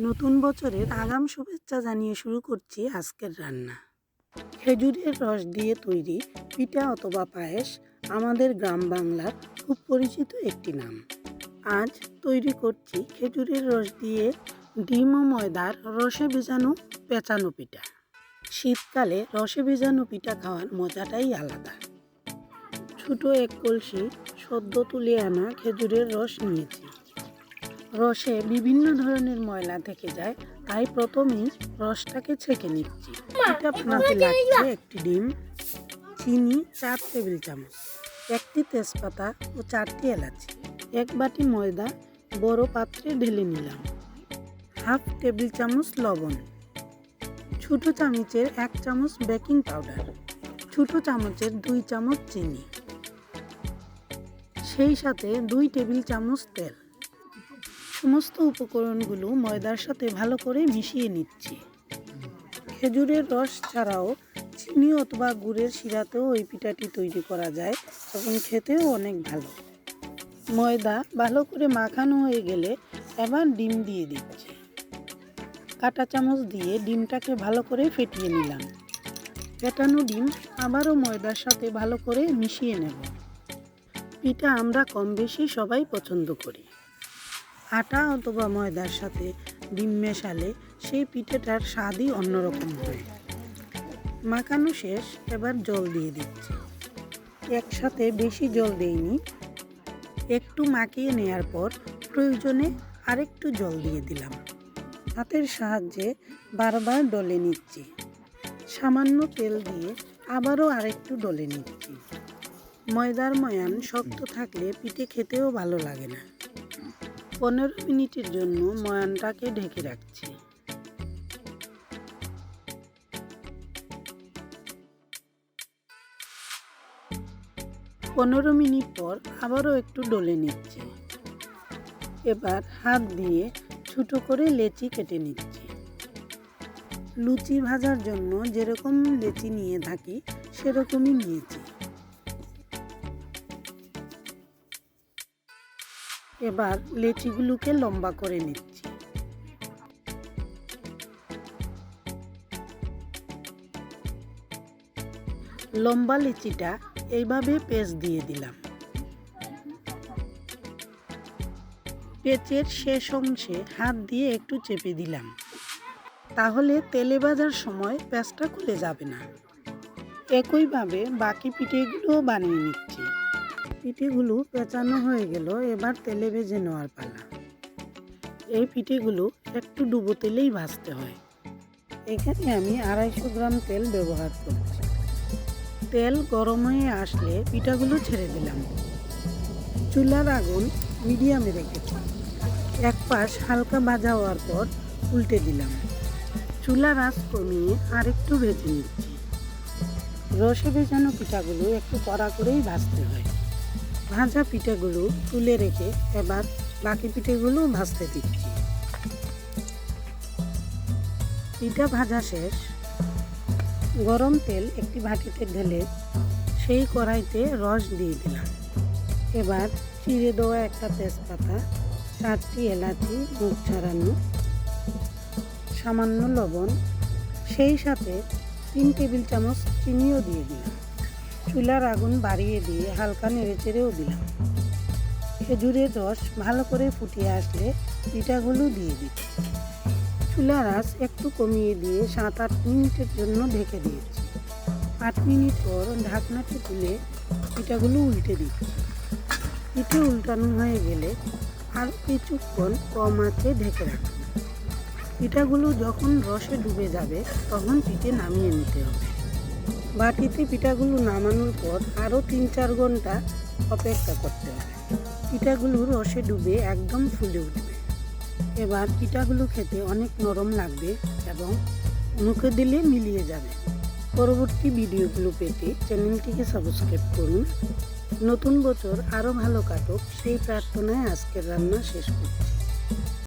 নতুন বছরের আগাম শুভেচ্ছা জানিয়ে শুরু করছি আজকের রান্না। খেজুরের রস দিয়ে তৈরি পিঠা অথবা পায়েস আমাদের গ্রাম বাংলার খুব পরিচিত একটি নাম। আজ তৈরি করছি খেজুরের রস দিয়ে ডিম ও ময়দার রসে ভেজানো পেঁচানো পিঠা। শীতকালে রসে ভেজানো পিঠা খাওয়ার মজাটাই আলাদা। ছোট এক কলসি সদ্য তুলে আনা খেজুরের রস নিয়েছি। রসে বিভিন্ন ধরনের ময়লা থেকে যায়, তাই প্রথমেই রসটাকে ছেঁকে নিচ্ছি। পিঠা বানাতে লাগছে একটি ডিম, চিনি 4 টেবিল চামচ, একটি তেজপাতা ও 4টি এলাচি, 1 বাটি ময়দা বড় পাত্রে ঢেলে নিলাম, হাফ টেবিল চামচ লবণ, ছোট চামচের 1 চামচ বেকিং পাউডার, ছোট চামচের 2 চামচ চিনি, সেই সাথে 2 টেবিল চামচ তেল। সমস্ত উপকরণগুলো ময়দার সাথে ভালো করে মিশিয়ে নিচ্ছি। খেজুরের রস ছাড়াও চিনি অথবা গুড়ের শিরাতেও এই পিঠাটি তৈরি করা যায় এবং খেতেও অনেক ভালো। ময়দা ভালো করে মাখানো হয়ে গেলে এবার ডিম দিয়ে দিচ্ছি। কাঁটা চামচ দিয়ে ডিমটাকে ভালো করে ফেটিয়ে নিলাম। ফেটানো ডিম আবারও ময়দার সাথে ভালো করে মিশিয়ে নেব। পিঠা আমরা কম বেশি সবাই পছন্দ করি। আটা অথবা ময়দার সাথে ডিম মেশালে সেই পিঠেটার স্বাদই অন্যরকম হয়। মাখানো শেষ, এবার জল দিয়ে দিচ্ছি। একসাথে বেশি জল দেইনি, একটু মাখিয়ে নেওয়ার পর প্রয়োজনে আরেকটু জল দিয়ে দিলাম। হাতের সাহায্যে বারবার ডলে নিচ্ছি। সামান্য তেল দিয়ে আবারও আরেকটু ডলে নিচ্ছি। ময়দার ময়ান শক্ত থাকলে পিঠে খেতেও ভালো লাগে না। 15 মিনিটের জন্য ময়ানটাকে ঢেকে রাখছি। পনেরো মিনিট পর আবারও একটু ডলে নিচ্ছি। এবার হাত দিয়ে ছোট করে লেচি কেটে নিচ্ছি। লুচি ভাজার জন্য যেরকম লেচি নিয়ে থাকি সেরকমই নিয়েছি। এবার লেচিগুলোকে লম্বা করে নিচ্ছি। লম্বা লেচিটা এইভাবে পেঁচ দিয়ে দিলাম। পেঁচের শেষ অংশে হাত দিয়ে একটু চেপে দিলাম, তাহলে তেলে ভাজার সময় পেঁচটা খুলে যাবে না। একইভাবে বাকি পিঠেগুলোও বানিয়ে নিচ্ছি। পিঠেগুলো পেঁচানো হয়ে গেল, এবার তেলে ভেজে নেওয়ার পালা। এই পিঠেগুলো একটু ডুবো তেলেই ভাজতে হয়। এখানে আমি 250 গ্রাম তেল ব্যবহার করছি। তেল গরম হয়ে আসলে পিঠাগুলো ছেড়ে দিলাম। চুলার আগুন মিডিয়ামে রেখেছি। এক পাশ হালকা ভাজা হওয়ার পর উল্টে দিলাম। চুলার আঁচ কমিয়ে আরেকটু ভেজে নিচ্ছি। রসে ভেজানো পিঠাগুলো একটু কড়া করেই ভাজতে হয়। ভাজা পিঠাগুলো তুলে রেখে এবার বাকি পিঠাগুলো ভাজতে দিচ্ছি। পিঠা ভাজা শেষ। গরম তেল একটি বাটিতে ঢেলে সেই কড়াইতে রস দিয়ে দিলাম। এবার চিড়ে দেওয়া একটা তেজপাতা, 4টি এলাচি মুখ ছাড়ানো, সামান্য লবণ, সেই সাথে 3 টেবিল চামচ চিনিও দিয়ে দিলাম। চুলার আগুন বাড়িয়ে দিয়ে হালকা নেড়েচেড়েও দিলাম। খেজুরের রস ভালো করে ফুটিয়ে আসলে পিঠাগুলো দিয়ে দিচ্ছি। চুলার আঁচ একটু কমিয়ে দিয়ে 7-8 মিনিটের জন্য ঢেকে দিয়েছি। 8 মিনিট পর ঢাকনাটি তুলে পিঠাগুলো উল্টে দিচ্ছি। পিঠে উল্টানো হয়ে গেলে আর কিছুক্ষণ কম আঁচে ঢেকে রাখবো। পিঠাগুলো যখন রসে ডুবে যাবে তখন পিঠে নামিয়ে নিতে হবে। বাটিতে পিঠাগুলো নামানোর পর আরও 3-4 ঘন্টা অপেক্ষা করতে হবে। পিঠাগুলো রসে ডুবে একদম ফুলে উঠবে। এবার পিঠাগুলো খেতে অনেক নরম লাগবে এবং মুখে দিলে মিলিয়ে যাবে। পরবর্তী ভিডিওগুলো পেতে চ্যানেলটিকে সাবস্ক্রাইব করুন। নতুন বছর আরও ভালো কাটুক সেই প্রার্থনায় আজকের রান্না শেষ করছি।